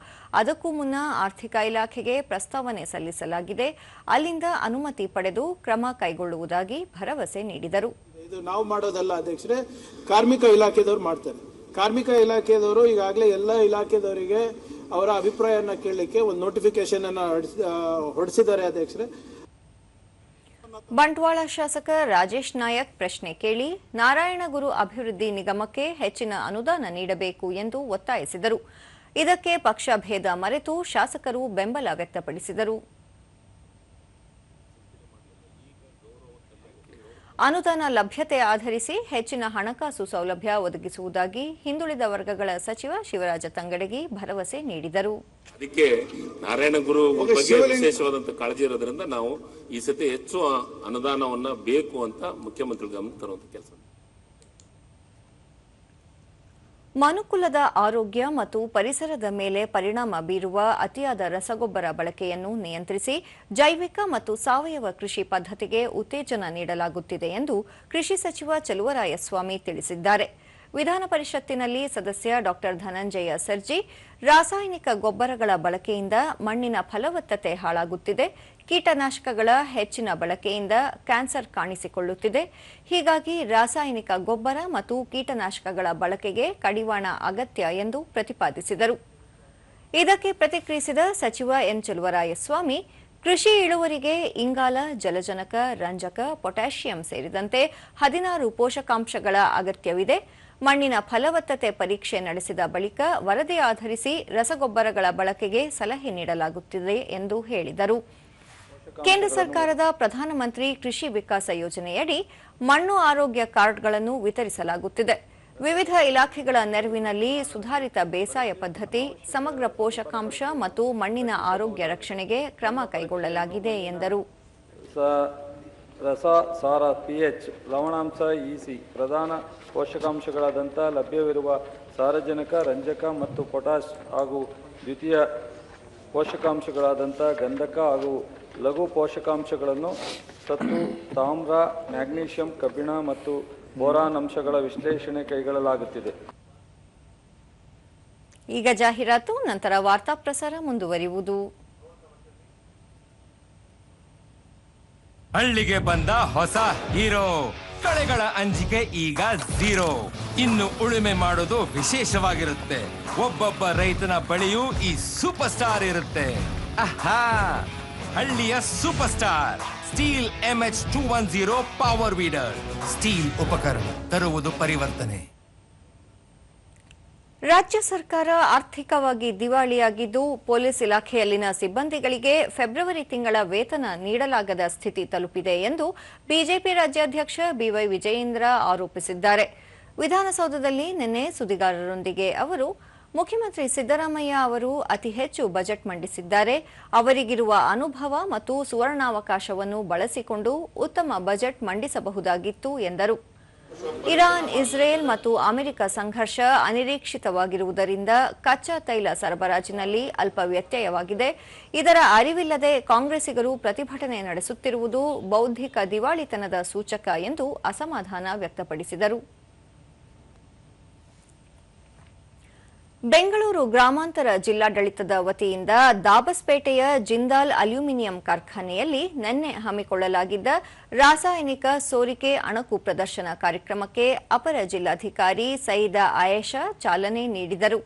ಅದಕ್ಕೂ ಮುನ್ನ ಆರ್ಥಿಕ ಇಲಾಖೆಗೆ ಪ್ರಸ್ತಾವನೆ ಸಲ್ಲಿಸಲಾಗಿದೆ. ಅಲ್ಲಿಂದ ಅನುಮತಿ ಪಡೆದು ಕ್ರಮ ಕೈಗೊಳ್ಳುವುದಾಗಿ ಭರವಸೆ ನೀಡಿದರು. ಇದು ನಾವು ಮಾಡೋದಲ್ಲ ಅಧ್ಯಕ್ಷರೇ, ಕಾರ್ಮಿಕ ಇಲಾಖೆದವರು ಮಾಡ್ತಾರೆ. ಕಾರ್ಮಿಕ ಇಲಾಖೆದವರು ಈಗಾಗಲೇ ಎಲ್ಲ ಇಲಾಖೆದವರಿಗೆ ಅವರ ಅಭಿಪ್ರಾಯನ ಕೇಳಲಿಕ್ಕೆ ಒಂದು ನೋಟಿಫಿಕೇಶನ್ ಅನ್ನು ಹೊರಡಿಸಿದ್ದಾರೆ ಅಧ್ಯಕ್ಷರೇ. ಬಂಟ್ವಾಳ ಶಾಸಕ ರಾಜೇಶ್ ನಾಯಕ್ ಪ್ರಶ್ನೆ ಕೇಳಿ ನಾರಾಯಣಗುರು ಅಭಿವೃದ್ಧಿ ನಿಗಮಕ್ಕೆ ಹೆಚ್ಚಿನ ಅನುದಾನ ನೀಡಬೇಕು ಎಂದು ಒತ್ತಾಯಿಸಿದರು. ಇದಕ್ಕೆ ಪಕ್ಷ ಭೇದ ಮರೆತು ಶಾಸಕರು ಬೆಂಬಲ ವ್ಯಕ್ತಪಡಿಸಿದರು. ಅನುದಾನ ಲಭ್ಯತೆ ಆಧರಿಸಿ ಹೆಚ್ಚಿನ ಹಣಕಾಸು ಸೌಲಭ್ಯ ಒದಗಿಸುವುದಾಗಿ ಹಿಂದುಳಿದ ವರ್ಗಗಳ ಸಚಿವ ಶಿವರಾಜ ತಂಗಡಗಿ ಭರವಸೆ ನೀಡಿದರು. ಅದಕ್ಕೆ ನಾರಾಯಣಗುರು ಬಗ್ಗೆ ವಿಶೇಷವಾದಂತಹ ಕಾಳಜಿ ಇರೋದ್ರಿಂದ ನಾವು ಈ ಸತಿ ಹೆಚ್ಚು ಅನುದಾನವನ್ನ ಬೇಕು ಅಂತ ಮುಖ್ಯಮಂತ್ರಿ ಗಮನ ತರುವಂತ ಕೆಲಸ. ಮನುಕುಲದ ಆರೋಗ್ಯ ಮತ್ತು ಪರಿಸರದ ಮೇಲೆ ಪರಿಣಾಮ ಬೀರುವ ಅತಿಯಾದ ರಸಗೊಬ್ಬರ ಬಳಕೆಯನ್ನು ನಿಯಂತ್ರಿಸಿ ಜೈವಿಕ ಮತ್ತು ಸಾವಯವ ಕೃಷಿ ಪದ್ಧತಿಗೆ ಉತ್ತೇಜನ ನೀಡಲಾಗುತ್ತಿದೆ ಎಂದು ಕೃಷಿ ಸಚಿವ ಚಲುವರಾಯಸ್ವಾಮಿ ತಿಳಿಸಿದ್ದಾರೆ. ವಿಧಾನ ಪರಿಷತ್ತಿನಲ್ಲಿ ಸದಸ್ಯ ಡಾ ಧನಂಜಯ ಸರ್ಜಿ ರಾಸಾಯನಿಕ ಗೊಬ್ಬರಗಳ ಬಳಕೆಯಿಂದ ಮಣ್ಣಿನ ಫಲವತ್ತತೆ ಹಾಳಾಗುತ್ತಿದೆ, ಕೀಟನಾಶಕಗಳ ಹೆಚ್ಚಿನ ಬಳಕೆಯಿಂದ ಕ್ಯಾನ್ಸರ್ ಕಾಣಿಸಿಕೊಳ್ಳುತ್ತಿದೆ, ಹೀಗಾಗಿ ರಾಸಾಯನಿಕ ಗೊಬ್ಬರ ಮತ್ತು ಕೀಟನಾಶಕಗಳ ಬಳಕೆಗೆ ಕಡಿವಾಣ ಅಗತ್ಯ ಎಂದು ಪ್ರತಿಪಾದಿಸಿದರು. ಇದಕ್ಕೆ ಪ್ರತಿಕ್ರಿಯಿಸಿದ ಸಚಿವ ಎನ್ ಚಲುವರಾಯಸ್ವಾಮಿ ಕೃಷಿ ಇಳುವರಿಗೆ ಇಂಗಾಲ, ಜಲಜನಕ, ರಂಜಕ, ಪೊಟ್ಯಾಷಿಯಂ ಸೇರಿದಂತೆ 16 ಪೋಷಕಾಂಶಗಳ ಅಗತ್ಯವಿದೆ. ಮಣ್ಣಿನ ಫಲವತ್ತತೆ ಪರೀಕ್ಷೆ ನಡೆಸಿದ ಬಳಿಕ ವರದಿ ಆಧರಿಸಿ ರಸಗೊಬ್ಬರಗಳ ಬಳಕೆಗೆ ಸಲಹೆ ನೀಡಲಾಗುತ್ತಿದೆ ಎಂದು ಹೇಳಿದರು. ಕೇಂದ್ರ ಸರ್ಕಾರದ ಪ್ರಧಾನಮಂತ್ರಿ ಕೃಷಿ ವಿಕಾಸ ಯೋಜನೆಯಡಿ ಮಣ್ಣು ಆರೋಗ್ಯ ಕಾರ್ಡ್ಗಳನ್ನು ವಿತರಿಸಲಾಗುತ್ತಿದೆ. ವಿವಿಧ ಇಲಾಖೆಗಳ ನೆರವಿನಲ್ಲಿ ಸುಧಾರಿತ ಬೇಸಾಯ ಪದ್ಧತಿ, ಸಮಗ್ರ ಪೋಷಕಾಂಶ ಮತ್ತು ಮಣ್ಣಿನ ಆರೋಗ್ಯ ರಕ್ಷಣೆಗೆ ಕ್ರಮ ಕೈಗೊಳ್ಳಲಾಗಿದೆ ಎಂದರು. ರಸ, ಸಾರ, ಪಿಎಚ್, ಲವಣಾಂಶ, ಇಸಿ, ಪ್ರಧಾನ ಪೋಷಕಾಂಶಗಳಾದಂಥ ಲಭ್ಯವಿರುವ ಸಾರಜನಕ, ರಂಜಕ ಮತ್ತು ಪೊಟ್ಯಾಷ್ ಹಾಗೂ ದ್ವಿತೀಯ ಪೋಷಕಾಂಶಗಳಾದಂಥ ಗಂಧಕ ಹಾಗೂ ಲಘು ಪೋಷಕಾಂಶಗಳನ್ನು ಸತ್ತು, ತಾಮ್ರ, ಮ್ಯಾಗ್ನೀಷಿಯಂ, ಕಬ್ಬಿಣ ಮತ್ತು ಬೋರಾನ್ ಅಂಶಗಳ ವಿಶ್ಲೇಷಣೆ ಕೈಗೊಳ್ಳಲಾಗುತ್ತಿದೆ. ಈಗ ಜಾಹೀರಾತು, ನಂತರ ವಾರ್ತಾ ಪ್ರಸಾರ ಮುಂದುವರಿಯುವುದು. ಹಳ್ಳಿಗೆ ಬಂದ ಹೊಸ ಹೀರೋ, ಕಳೆಗಳ ಅಂಜಿಕೆ ಈಗ ಝೀರೋ. ಇನ್ನು ಉಳುಮೆ ಮಾಡೋದು ವಿಶೇಷವಾಗಿರುತ್ತೆ. ಒಬ್ಬೊಬ್ಬ ರೈತನ ಬಳಿಯೂ ಈ ಸೂಪರ್ ಸ್ಟಾರ್ ಇರುತ್ತೆ. ಆಹಾ, ಹಳ್ಳಿಯ super star steel MH210 power weeder. Steel ಉಪಕರಣ ತರುವುದು ಪರಿವರ್ತನೆ. ರಾಜ್ಯ ಸರ್ಕಾರ ಆರ್ಥಿಕವಾಗಿ ದಿವಾಳಿಯಾಗಿದ್ದು ಪೊಲೀಸ್ ಇಲಾಖೆಯಲ್ಲಿನ ಸಿಬ್ಬಂದಿಗಳಿಗೆ ಫೆಬ್ರವರಿ ತಿಂಗಳ ವೇತನ ನೀಡಲಾಗದ ಸ್ಥಿತಿ ತಲುಪಿದೆ ಎಂದು ಬಿಜೆಪಿ ರಾಜ್ಯಾಧ್ಯಕ್ಷ ಬಿವೈ ವಿಜಯೇಂದ್ರ ಆರೋಪಿಸಿದ್ದಾರೆ. ವಿಧಾನಸೌಧದಲ್ಲಿ ನಿನ್ನೆ ಸುದ್ದಿಗಾರರೊಂದಿಗೆ ಅವರು ಮುಖ್ಯಮಂತ್ರಿ ಸಿದ್ದರಾಮಯ್ಯ ಅವರು ಅತಿ ಹೆಚ್ಚು ಬಜೆಟ್ ಮಂಡಿಸಿದ್ದಾರೆ, ಅವರಿಗಿರುವ ಅನುಭವ ಮತ್ತು ಸುವರ್ಣಾವಕಾಶವನ್ನು ಬಳಸಿಕೊಂಡು ಉತ್ತಮ ಬಜೆಟ್ ಮಂಡಿಸಬಹುದಾಗಿತ್ತು ಎಂದರು. ಇರಾನ್, ಇಸ್ರೇಲ್ ಮತ್ತು ಅಮೆರಿಕ ಸಂಘರ್ಷ ಅನಿರೀಕ್ಷಿತವಾಗಿರುವುದರಿಂದ ಕಚ್ಚಾ ತೈಲ ಸರಬರಾಜಿನಲ್ಲಿ ಅಲ್ಪ ವ್ಯತ್ಯಯವಾಗಿದೆ. ಇದರ ಅರಿವಿಲ್ಲದೆ ಕಾಂಗ್ರೆಸ್ಸಿಗರು ಪ್ರತಿಭಟನೆ ನಡೆಸುತ್ತಿರುವುದು ಬೌದ್ಧಿಕ ದಿವಾಳಿತನದ ಸೂಚಕ ಎಂದು ಅಸಮಾಧಾನ ವ್ಯಕ್ತಪಡಿಸಿದರು. ಬೆಂಗಳೂರು ಗ್ರಾಮಾಂತರ ಜಿಲ್ಲಾಡಳಿತದ ವತಿಯಿಂದ ದಾಬಸ್ಪೇಟೆಯ ಜಿಂದಾಲ್ ಅಲ್ಯೂಮಿನಿಯಂ ಕಾರ್ಖಾನೆಯಲ್ಲಿ ನಿನ್ನೆ ಹಮ್ಮಿಕೊಳ್ಳಲಾಗಿದ್ದ ರಾಸಾಯನಿಕ ಸೋರಿಕೆ ಅಣಕು ಪ್ರದರ್ಶನ ಕಾರ್ಯಕ್ರಮಕ್ಕೆ ಅಪರ ಜಿಲ್ಲಾಧಿಕಾರಿ ಸೈದಾ ಆಯೇಷಾ ಚಾಲನೆ ನೀಡಿದರು.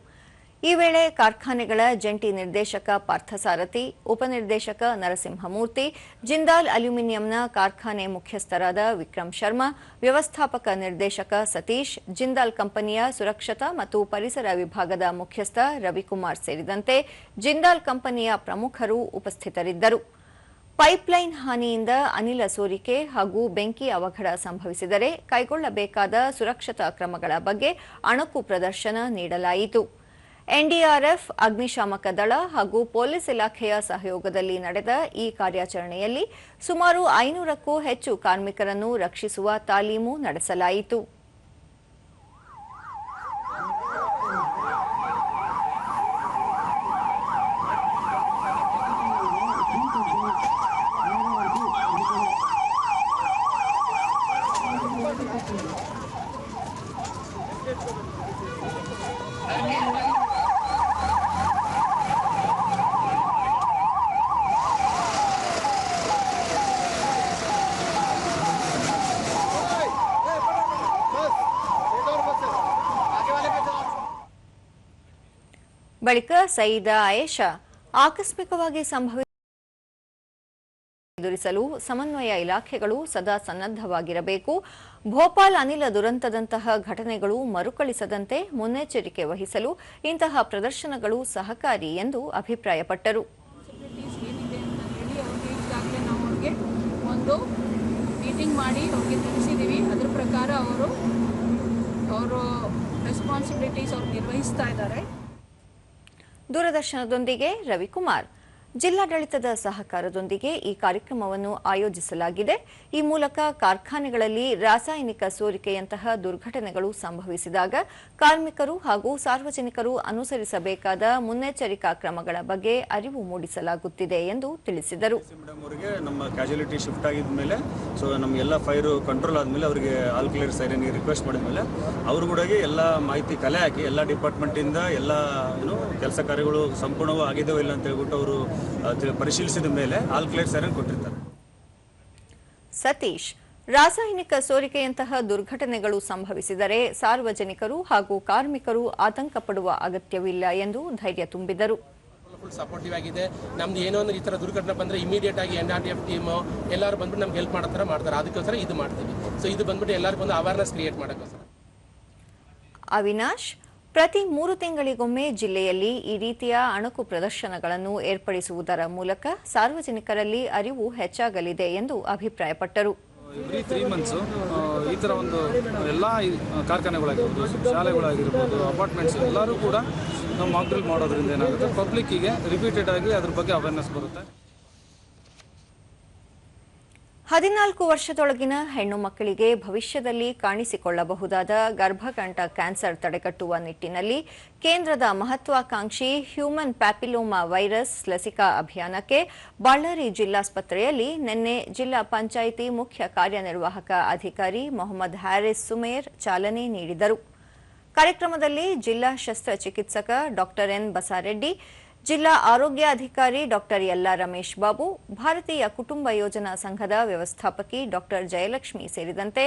ಈ ವೇಳೆ ಕಾರ್ಖಾನೆಗಳ ಜಂಟಿ ನಿರ್ದೇಶಕ ಪಾರ್ಥಸಾರಥಿ, ಉಪನಿರ್ದೇಶಕ ನರಸಿಂಹಮೂರ್ತಿ, ಜಿಂದಾಲ್ ಅಲ್ಯೂಮಿನಿಯಂನ ಕಾರ್ಖಾನೆ ಮುಖ್ಯಸ್ಥರಾದ ವಿಕ್ರಮ್ ಶರ್ಮಾ, ವ್ಯವಸ್ಥಾಪಕ ನಿರ್ದೇಶಕ ಸತೀಶ್, ಜಿಂದಾಲ್ ಕಂಪನಿಯ ಸುರಕ್ಷತಾ ಮತ್ತು ಪರಿಸರ ವಿಭಾಗದ ಮುಖ್ಯಸ್ಥ ರವಿಕುಮಾರ್ ಸೇರಿದಂತೆ ಜಿಂದಾಲ್ ಕಂಪನಿಯ ಪ್ರಮುಖರು ಉಪಸ್ಥಿತರಿದ್ದರು. ಪೈಪ್ಲೈನ್ ಹಾನಿಯಿಂದ ಅನಿಲ ಸೋರಿಕೆ ಹಾಗೂ ಬೆಂಕಿ ಅವಘಡ ಸಂಭವಿಸಿದರೆ ಕೈಗೊಳ್ಳಬೇಕಾದ ಸುರಕ್ಷತಾ ಕ್ರಮಗಳ ಬಗ್ಗೆ ಅಣಕು ಪ್ರದರ್ಶನ ನೀಡಲಾಯಿತು. ಎನ್ಡಿಆರ್ಎಫ್, ಅಗ್ನಿಶಾಮಕ ದಳ ಹಾಗೂ ಪೊಲೀಸ್ ಇಲಾಖೆಯ ಸಹಯೋಗದಲ್ಲಿ ನಡೆದ ಈ ಕಾರ್ಯಾಚರಣೆಯಲ್ಲಿ ಸುಮಾರು 500ಕ್ಕೂ ಹೆಚ್ಚು ಕಾರ್ಮಿಕರನ್ನು ರಕ್ಷಿಸುವ ತಾಲೀಮು ನಡೆಸಲಾಯಿತು. ಬಳಿಕ ಸಯೀದಾ ಆಯೇಷಾ ಆಕಸ್ಮಿಕವಾಗಿ ಎದುರಿಸಲು ಸಮನ್ವಯ ಇಲಾಖೆಗಳು ಸದಾ ಸನ್ನದ್ಧವಾಗಿರಬೇಕು, ಭೋಪಾಲ್ ಅನಿಲ ದುರಂತದಂತಹ ಘಟನೆಗಳು ಮರುಕಳಿಸದಂತೆ ಮುನ್ನೆಚ್ಚರಿಕೆ ವಹಿಸಲು ಇಂತಹ ಪ್ರದರ್ಶನಗಳು ಸಹಕಾರಿ ಎಂದು ಅಭಿಪ್ರಾಯಪಟ್ಟರು. ಒಂದು ಮೀಟಿಂಗ್ ಮಾಡಿ ಅವ್ರಿಗೆ ತಿಳಿಸಿದ್ದೀವಿ. ಅದರ ಪ್ರಕಾರ ಅವರು ರೆಸ್ಪಾನ್ಸಿಬಿಲಿಟೀಸ್ ಅವರು ನಿರ್ವಹಿಸ್ತಾ ಇದ್ದಾರೆ. ದೂರದರ್ಶನದೊಂದಿಗೆ ರವಿಕುಮಾರ್. ಜಿಲ್ಲಾಡಳಿತದ ಸಹಕಾರದೊಂದಿಗೆ ಈ ಕಾರ್ಯಕ್ರಮವನ್ನು ಆಯೋಜಿಸಲಾಗಿದೆ. ಈ ಮೂಲಕ ಕಾರ್ಖಾನೆಗಳಲ್ಲಿ ರಾಸಾಯನಿಕ ಸೋರಿಕೆಯಂತಹ ದುರ್ಘಟನೆಗಳು ಸಂಭವಿಸಿದಾಗ ಕಾರ್ಮಿಕರು ಹಾಗೂ ಸಾರ್ವಜನಿಕರು ಅನುಸರಿಸಬೇಕಾದ ಮುನ್ನೆಚ್ಚರಿಕಾ ಕ್ರಮಗಳ ಬಗ್ಗೆ ಅರಿವು ಮೂಡಿಸಲಾಗುತ್ತಿದೆ ಎಂದು ತಿಳಿಸಿದರು. ನಮ್ಮ ಕ್ಯಾಜುಯಾಲಿಟಿ ಶಿಫ್ಟ್ ಆಗಿದ ಮೇಲೆ ನಮಗೆಲ್ಲ ಫೈರ್ ಕಂಟ್ರೋಲ್ ಆದಮೇಲೆ ಅವರಿಗೆ ಆಲ್ ಕ್ಲಿಯರ್ ಸೈರನ್ ರಿಕ್ವೆಸ್ಟ್ ಮಾಡಿದ ಮೇಲೆ ಅವರು ಕೂಡ ಎಲ್ಲ ಮಾಹಿತಿ ಕಲೆ ಹಾಕಿ ಎಲ್ಲ ಡಿಪಾರ್ಟ್ಮೆಂಟಿಂದ ಎಲ್ಲ ಕೆಲಸ ಕಾರ್ಯಗಳು ಸಂಪೂರ್ಣವೂ ಆಗಿದ್ದಾವೆ ಇಲ್ಲ ಅಂತ ಹೇಳ್ಬಿಟ್ಟು ಅವರು ಪರಿಶೀಲಿಸಿದ ಮೇಲೆ ಆಲ್ ಕ್ಲಿಯರ್ ಸೈರನ್ ಕೊಟ್ಟಿರ್ತಾರೆ. ಸತೀಶ್, ರಾಸಾಯನಿಕ ಸೋರಿಕೆಯಂತಹ ದುರ್ಘಟನೆಗಳು ಸಂಭವಿಸಿದರೆ ಸಾರ್ವಜನಿಕರು ಹಾಗೂ ಕಾರ್ಮಿಕರು ಆತಂಕ ಪಡುವ ಅಗತ್ಯವಿಲ್ಲ ಎಂದು ಧೈರ್ಯ ತುಂಬಿದರು. ಫುಲ್ ಸಪೋರ್ಟಿವ್ ಆಗಿದೆ. ನಮ್ದು ಏನೋ ಒಂದು ಈ ಥರ ದುರ್ಘಟನೆ ಬಂದರೆ ಇಮಿಡಿಯೇಟ್ ಆಗಿ NRDF ಟೀಮು ಎಲ್ಲರೂ ಬಂದ್ಬಿಟ್ಟು ನಮ್ಗೆ ಹೆಲ್ಪ್ ಮಾಡೋ ಥರ ಮಾಡ್ತಾರೆ. ಅದಕ್ಕೋಸ್ಕರ ಇದು ಮಾಡ್ತೀವಿ. ಸೊ ಇದು ಬಂದ್ಬಿಟ್ಟು ಎಲ್ಲರಿಗೂ ಒಂದು ಅವೇರ್ನೆಸ್ ಕ್ರಿಯೇಟ್ ಮಾಡೋಕ್ಕೋಸ್ಕರ. ಅವಿನಾಶ್, ಪ್ರತಿ 3 ತಿಂಗಳಿಗೊಮ್ಮೆ ಜಿಲ್ಲೆಯಲ್ಲಿ ಈ ರೀತಿಯ ಅಣಕು ಪ್ರದರ್ಶನಗಳನ್ನು ಏರ್ಪಡಿಸುವುದರ ಮೂಲಕ ಸಾರ್ವಜನಿಕರಲ್ಲಿ ಅರಿವು ಹೆಚ್ಚಾಗಲಿದೆ ಎಂದು ಅಭಿಪ್ರಾಯಪಟ್ಟರು. ಎವ್ರಿ 3 months ಈ ಥರ ಒಂದು ಎಲ್ಲ ಕಾರ್ಖಾನೆಗಳಾಗಿರ್ಬೋದು, ಶಾಲೆಗಳಾಗಿರ್ಬೋದು, ಅಪಾರ್ಟ್ಮೆಂಟ್ಸ್ ಎಲ್ಲರೂ ಕೂಡ ನಾವು ಮಾಕ್ ಡ್ರಿಲ್ ಮಾಡೋದ್ರಿಂದ ಏನಾಗುತ್ತೆ, ಪಬ್ಲಿಕ್ಕಿಗೆ ರಿಪೀಟೆಡ್ ಆಗಿ ಅದ್ರ ಬಗ್ಗೆ ಅವೇರ್ನೆಸ್ ಬರುತ್ತೆ. 14 ವರ್ಷದೊಳಗಿನ ಹೆಣ್ಣು ಮಕ್ಕಳಿಗೆ ಭವಿಷ್ಯದಲ್ಲಿ ಕಾಣಿಸಿಕೊಳ್ಳಬಹುದಾದ ಗರ್ಭಕಂಠ ಕ್ಯಾನ್ಸರ್ ತಡೆಗಟ್ಟುವ ನಿಟ್ಟಿನಲ್ಲಿ ಕೇಂದ್ರದ ಮಹತ್ವಾಕಾಂಕ್ಷಿ ಹ್ಯೂಮನ್ ಪ್ಯಾಪಿಲೋಮಾ ವೈರಸ್ ಲಸಿಕಾ ಅಭಿಯಾನಕ್ಕೆ ಬಳ್ಳಾರಿ ಜಿಲ್ಲಾಸ್ಪತ್ರೆಯಲ್ಲಿ ನಿನ್ನೆ ಜಿಲ್ಲಾ ಪಂಚಾಯಿತಿ ಮುಖ್ಯ ಕಾರ್ಯನಿರ್ವಾಹಕ ಅಧಿಕಾರಿ ಮೊಹಮ್ಮದ್ ಹ್ಯಾರಿಸ್ ಸುಮೇರ್ ಚಾಲನೆ ನೀಡಿದರು. ಕಾರ್ಯಕ್ರಮದಲ್ಲಿ ಜಿಲ್ಲಾ ಶಸ್ತ್ರಚಿಕಿತ್ಸಕ ಡಾಕ್ಟರ್ ಎನ್ ಬಸಾರೆಡ್ಡಿ, ಜಿಲ್ಲಾ ಆರೋಗ್ಯಾಧಿಕಾರಿ ಡಾಕ್ಟರ್ ಯಲ್ಲಾ ರಮೇಶ್ ಬಾಬು, ಭಾರತೀಯ ಕುಟುಂಬ ಯೋಜನಾ ಸಂಘದ ವ್ಯವಸ್ಥಾಪಕಿ ಡಾಕ್ಟರ್ ಜಯಲಕ್ಷ್ಮಿ ಸೇರಿದಂತೆ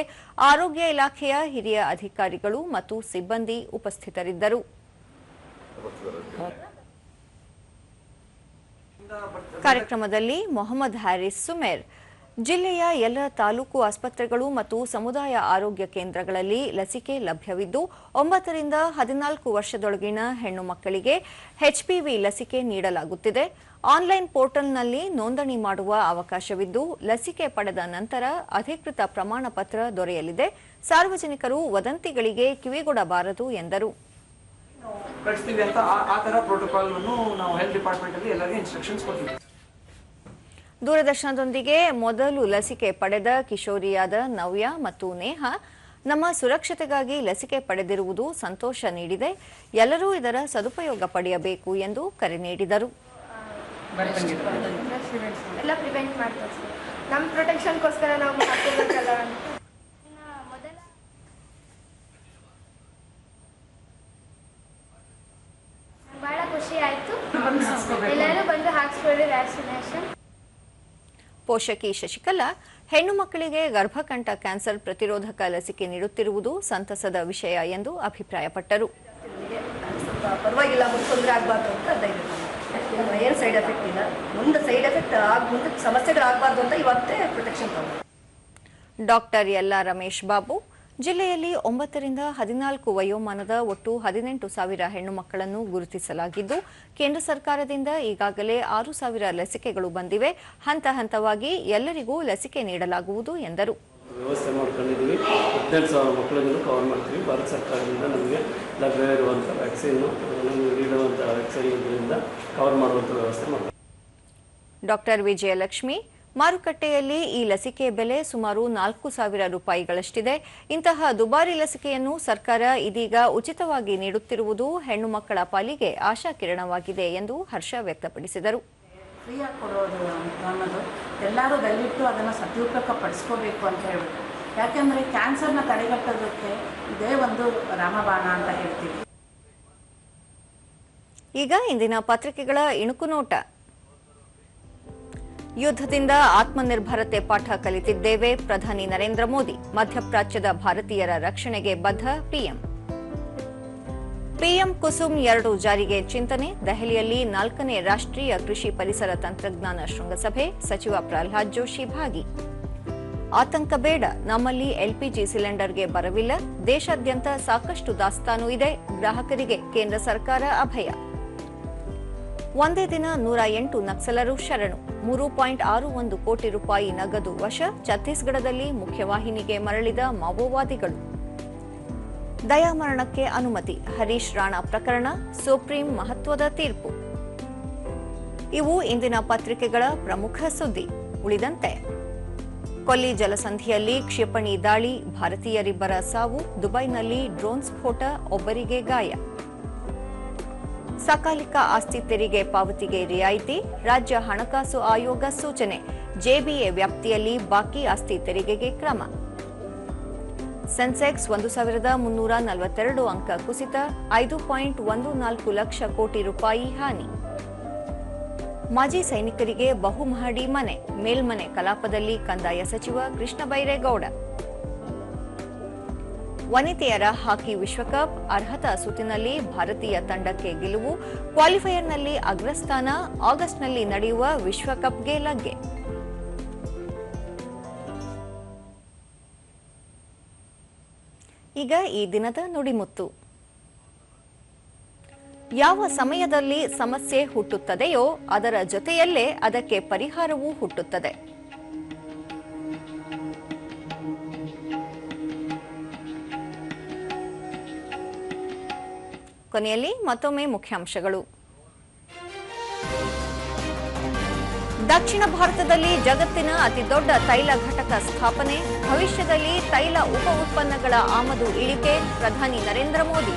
ಆರೋಗ್ಯ ಇಲಾಖೆಯ ಹಿರಿಯ ಅಧಿಕಾರಿಗಳು ಮತ್ತು ಸಿಬ್ಬಂದಿ ಉಪಸ್ಥಿತರಿದ್ದರು. ಕಾರ್ಯಕ್ರಮದಲ್ಲಿ ಮೊಹಮ್ಮದ್ ಹ್ಯಾರಿಸ್ ಸುಮೇರ್, ಜಿಲ್ಲೆಯ ಎಲ್ಲ ತಾಲೂಕು ಆಸ್ಪತ್ರೆಗಳು ಮತ್ತು ಸಮುದಾಯ ಆರೋಗ್ಯ ಕೇಂದ್ರಗಳಲ್ಲಿ ಲಸಿಕೆ ಲಭ್ಯವಿದ್ದು 9 ರಿಂದ 14 ವರ್ಷದೊಳಗಿನ ಹೆಣ್ಣು ಮಕ್ಕಳಿಗೆ HPV ಲಸಿಕೆ ನೀಡಲಾಗುತ್ತಿದೆ. ಆನ್ಲೈನ್ ಪೋರ್ಟಲ್ನಲ್ಲಿ ನೋಂದಣಿ ಮಾಡುವ ಅವಕಾಶವಿದ್ದು ಲಸಿಕೆ ಪಡೆದ ನಂತರ ಅಧಿಕೃತ ಪ್ರಮಾಣ ಪತ್ರ ದೊರೆಯಲಿದೆ. ಸಾರ್ವಜನಿಕರು ವದಂತಿಗಳಿಗೆ ಕಿವಿಗೊಡಬಾರದು ಎಂದರು. ದೂರದರ್ಶನದೊಂದಿಗೆ ಮೊದಲು ಲಸಿಕೆ ಪಡೆದ ಕಿಶೋರಿಯಾದ ನವ್ಯ ಮತ್ತು ನೇಹ, ನಮ್ಮ ಸುರಕ್ಷತೆಗಾಗಿ ಲಸಿಕೆ ಪಡೆದಿರುವುದು ಸಂತೋಷ ನೀಡಿದೆ. ಎಲ್ಲರೂ ಇದರ ಸದುಪಯೋಗ ಪಡೆಯಬೇಕು ಎಂದು ಕರೆ ನೀಡಿದರು. ಎಲ್ಲ ಪ್ರಿವೆಂಟ್ ಮಾಡ್ತಾರೆ. ನಮ್ಮ ಪ್ರೊಟೆಕ್ಷನ್ಗೋಸ್ಕರ ನಾವು ಹಾಕೋಬೇಕಲ್ಲ. ಬಹಳ ಖುಷಿ ಆಯ್ತು. ಎಲ್ಲರೂ ಬಂದು ಹಾಕ್ಸ್ಕೊಳ್ಳಿ ವ್ಯಾಕ್ಸಿನೇಷನ್. ಪೋಷಕಿ ಶಶಿಕಲಾ, ಹೆಣ್ಣು ಮಕ್ಕಳಿಗೆ ಗರ್ಭಕಂಠ ಕ್ಯಾನ್ಸರ್ ಪ್ರತಿರೋಧಕ ಲಸಿಕೆ ನೀಡುತ್ತಿರುವುದು ಸಂತಸದ ವಿಷಯ ಎಂದು ಅಭಿಪ್ರಾಯಪಟ್ಟರು. ಪರವಾಗಿಲ್ಲ, ತೊಂದರೆ ಆಗಬಾರ್ದು ಅಂತ ಏನು ಸೈಡ್ ಎಫೆಕ್ಟ್ ಇಲ್ಲ, ಮುಂದೆ ಸೈಡ್ ಎಫೆಕ್ಟ್ ಮುಂದೆ ಸಮಸ್ಯೆಗಳಾಗಬಾರ್ದು ಅಂತ ಇವತ್ತೇ ಪ್ರೊಟೆಕ್ಷನ್ ತಗೊಂಡು. ಡಾಕ್ಟರ್ ಯಲ್ಲಾ ರಮೇಶ್ ಬಾಬು, ಜಿಲ್ಲೆಯಲ್ಲಿ 9 ರಿಂದ 14 ವಯೋಮಾನದ ಒಟ್ಟು 18,000 ಹೆಣ್ಣು ಮಕ್ಕಳನ್ನು ಗುರುತಿಸಲಾಗಿದ್ದು ಕೇಂದ್ರ ಸರ್ಕಾರದಿಂದ ಈಗಾಗಲೇ 6,000 ಲಸಿಕೆಗಳು ಬಂದಿವೆ. ಹಂತ ಹಂತವಾಗಿ ಎಲ್ಲರಿಗೂ ಲಸಿಕೆ ನೀಡಲಾಗುವುದು ಎಂದರು. ವ್ಯವಸ್ಥೆ ಮಾಡ್ಕೊಂಡಿದ್ದೀವಿ. 18,000 ಮಕ್ಕಳಿಗೂ ಕವರ್ ಮಾಡ್ತೀವಿ. ಭಾರತ ಸರ್ಕಾರದಿಂದ ನಮಗೆ ಲಭ್ಯವಿರುವಂಥ ವ್ಯಾಕ್ಸಿನ್ ನೀಡುವಂಥ ವ್ಯಾಕ್ಸಿನ್ಗಳಿಂದ ಕವರ್ ಮಾಡುವಂಥ ವ್ಯವಸ್ಥೆ ಮಾಡ್ತೀವಿ. ಡಾಕ್ಟರ್ ವಿಜಯಲಕ್ಷ್ಮಿ, ಮಾರುಕಟ್ಟೆಯಲ್ಲಿ ಈ ಲಸಿಕೆ ಬೆಲೆ ಸುಮಾರು 4,000 ರೂಪಾಯಿಗಳಷ್ಟಿದೆ. ಇಂತಹ ದುಬಾರಿ ಲಸಿಕೆಯನ್ನು ಸರ್ಕಾರ ಇದೀಗ ಉಚಿತವಾಗಿ ನೀಡುತ್ತಿರುವುದು ಹೆಣ್ಣು ಮಕ್ಕಳ ಪಾಲಿಗೆ ಆಶಾಕಿರಣವಾಗಿದೆ ಎಂದು ಹರ್ಷ ವ್ಯಕ್ತಪಡಿಸಿದರು. ಫ್ರೀಯಾಗಿ ಕೊಡೋದು ಅನ್ನೋದು ಎಲ್ಲರೂ ದಯವಿಟ್ಟು ಅದನ್ನು ಸದುಪಯೋಗ ಪಡಿಸ್ಕೋಬೇಕು ಅಂತ ಹೇಳ್ಬಿಟ್ಟು, ಯಾಕೆಂದರೆ ಕ್ಯಾನ್ಸರ್ನ ತಡೆಗಟ್ಟೋದಕ್ಕೆ ಇದೇ ಒಂದು ರಾಮಬಾಣ ಅಂತ ಹೇಳ್ತೀವಿ. ಈಗ ಇಂದಿನ ಪತ್ರಿಕೆಗಳ ಇಣುಕು ನೋಟ. ಯುದ್ಧದಿಂದ ಆತ್ಮನಿರ್ಭರತೆ ಪಾಠ ಕಲಿತಿದ್ದೇವೆ, ಪ್ರಧಾನಿ ನರೇಂದ್ರ ಮೋದಿ. ಮಧ್ಯಪ್ರಾಚ್ಯದ ಭಾರತೀಯರ ರಕ್ಷಣೆಗೆ ಬದ್ಧ ಪಿಎಂ. ಪಿಎಂ ಕುಸುಮ್ 2 ಜಾರಿಗೆ ಚಿಂತನೆ. ದೆಹಲಿಯಲ್ಲಿ 4ನೇ ರಾಷ್ಟ್ರೀಯ ಕೃಷಿ ಪರಿಸರ ತಂತ್ರಜ್ಞಾನ ಶೃಂಗಸಭೆ. ಸಚಿವ ಪ್ರಹ್ಲಾದ್ ಜೋಶಿ ಭಾಗಿ. ಆತಂಕ ಬೇಡ, ನಮ್ಮಲ್ಲಿ ಎಲ್ಪಿಜಿ ಸಿಲಿಂಡರ್ಗೆ ಬರವಿಲ್ಲ. ದೇಶಾದ್ಯಂತ ಸಾಕಷ್ಟು ದಾಸ್ತಾನು ಇದೆ. ಗ್ರಾಹಕರಿಗೆ ಕೇಂದ್ರ ಸರ್ಕಾರ ಅಭಯ. ಒಂದೇ ದಿನ 108 ನಕ್ಸಲರು ಶರಣು. 3.61 ಕೋಟಿ ರೂಪಾಯಿ ನಗದು ವಶ. ಛತ್ತೀಸ್ಗಢದಲ್ಲಿ ಮುಖ್ಯವಾಹಿನಿಗೆ ಮರಳಿದ ಮಾವೋವಾದಿಗಳು. ದಯಾಮರಣಕ್ಕೆ ಅನುಮತಿ. ಹರೀಶ್ ರಾಣಾ ಪ್ರಕರಣ ಸುಪ್ರೀಂ ಮಹತ್ವದ ತೀರ್ಪು. ಇವು ಇಂದಿನ ಪತ್ರಿಕೆಗಳ ಪ್ರಮುಖ ಸುದ್ದಿ. ಉಳಿದಂತೆ ಕೊಲ್ಲಿ ಜಲಸಂಧಿಯಲ್ಲಿ ಕ್ಷಿಪಣಿ ದಾಳಿ, ಭಾರತೀಯರಿಬ್ಬರ ಸಾವು. ದುಬೈನಲ್ಲಿ ಡ್ರೋನ್ ಸ್ಫೋಟ, ಒಬ್ಬರಿಗೆ ಗಾಯ. ಸಕಾಲಿಕ ಆಸ್ತಿ ತೆರಿಗೆ ಪಾವತಿಗೆ ರಿಯಾಯಿತಿ. ರಾಜ್ಯ ಹಣಕಾಸು ಆಯೋಗ ಸೂಚನೆ. ಜೆಬಿಎ ವ್ಯಾಪ್ತಿಯಲ್ಲಿ ಬಾಕಿ ಆಸ್ತಿ ತೆರಿಗೆಗೆ ಕ್ರಮ. ಸೆನ್ಸೆಕ್ಸ್ 1342 ಅಂಕ ಕುಸಿತ. 5.14 ಲಕ್ಷ ಕೋಟಿ ರೂಪಾಯಿ ಹಾನಿ. ಮಾಜಿ ಸೈನಿಕರಿಗೆ ಬಹುಮಹಡಿ ಮನೆ. ಮೇಲ್ಮನೆ ಕಲಾಪದಲ್ಲಿ ಕಂದಾಯ ಸಚಿವ ಕೃಷ್ಣ ಬೈರೇಗೌಡ. ವನಿತೆಯರ ಹಾಕಿ ವಿಶ್ವಕಪ್ ಅರ್ಹತಾ ಸುತ್ತಿನಲ್ಲಿ ಭಾರತೀಯ ತಂಡಕ್ಕೆ ಗೆಲುವು. ಕ್ವಾಲಿಫೈಯರ್ನಲ್ಲಿ ಅಗ್ರಸ್ಥಾನ. ಆಗಸ್ಟ್ನಲ್ಲಿ ನಡೆಯುವ ವಿಶ್ವಕಪ್ಗೆ ಲಗ್ಗೆ. ಈಗ ಈ ದಿನದ ನುಡಿಮುತ್ತು. ಯಾವ ಸಮಯದಲ್ಲಿ ಸಮಸ್ಯೆ ಹುಟ್ಟುತ್ತದೆಯೋ ಅದರ ಜೊತೆಯಲ್ಲೇ ಅದಕ್ಕೆ ಪರಿಹಾರವೂ ಹುಟ್ಟುತ್ತದೆ. ಕೊನೆಯಲ್ಲಿ ಮತ್ತೊಮ್ಮೆ ಮುಖ್ಯಾಂಶಗಳು. ದಕ್ಷಿಣ ಭಾರತದಲ್ಲಿ ಜಗತ್ತಿನ ಅತಿದೊಡ್ಡ ತೈಲ ಘಟಕ ಸ್ಥಾಪನೆ. ಭವಿಷ್ಯದಲ್ಲಿ ತೈಲ ಉಪ ಉತ್ಪನ್ನಗಳ ಆಮದು ಇಳಿಕೆ. ಪ್ರಧಾನಿ ನರೇಂದ್ರ ಮೋದಿ.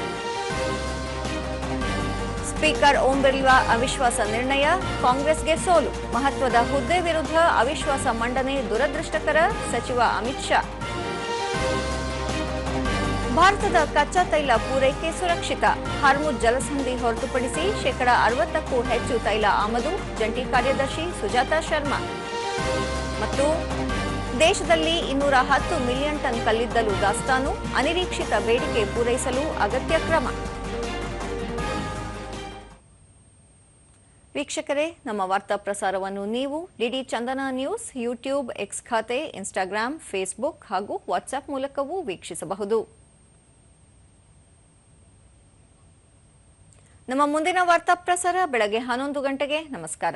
ಸ್ಪೀಕರ್ ಓಂ ಬಿರ್ಲಾ ಅವಿಶ್ವಾಸ ನಿರ್ಣಯ. ಕಾಂಗ್ರೆಸ್ಗೆ ಸೋಲು. ಮಹತ್ವದ ಹುದ್ದೆ ವಿರುದ್ಧ ಅವಿಶ್ವಾಸ ಮಂಡನೆ ದುರದೃಷ್ಟಕರ. ಸಚಿವ ಅಮಿತ್ ಶಾ. ಭಾರತದ ಕಚ್ಚಾ ತೈಲ ಪೂರೈಕೆ ಸುರಕ್ಷಿತ. ಹಾರ್ಮುಜ್ ಜಲಸಂಧಿ ಹೊರತುಪಡಿಸಿ 60%ಕ್ಕೂ ಹೆಚ್ಚು ತೈಲ ಆಮದು. ಜಂಟಿ ಕಾರ್ಯದರ್ಶಿ ಸುಜಾತಾ ಶರ್ಮಾ. ಮತ್ತು ದೇಶದಲ್ಲಿ 210 ಮಿಲಿಯನ್ ಟನ್ ಕಲ್ಲಿದ್ದಲು ದಾಸ್ತಾನು. ಅನಿರೀಕ್ಷಿತ ಬೇಡಿಕೆ ಪೂರೈಸಲು ಅಗತ್ಯ ಕ್ರಮ. ವೀಕ್ಷಕರೇ, ನಮ್ಮ ವಾರ್ತಾ ಪ್ರಸಾರವನ್ನು ನೀವು ಡಿಡಿ ಚಂದನ ನ್ಯೂಸ್ ಯೂಟ್ಯೂಬ್, ಎಕ್ಸ್ ಖಾತೆ, ಇನ್ಸ್ಟಾಗ್ರಾಂ, ಫೇಸ್ಬುಕ್ ಹಾಗೂ ವಾಟ್ಸ್ಆಪ್ ಮೂಲಕವೂ ವೀಕ್ಷಿಸಬಹುದು. ನಮ್ಮ ಮುಂದಿನ ವಾರ್ತಾ ಪ್ರಸಾರ ಬೆಳಗ್ಗೆ 11 ಗಂಟೆಗೆ. ನಮಸ್ಕಾರ.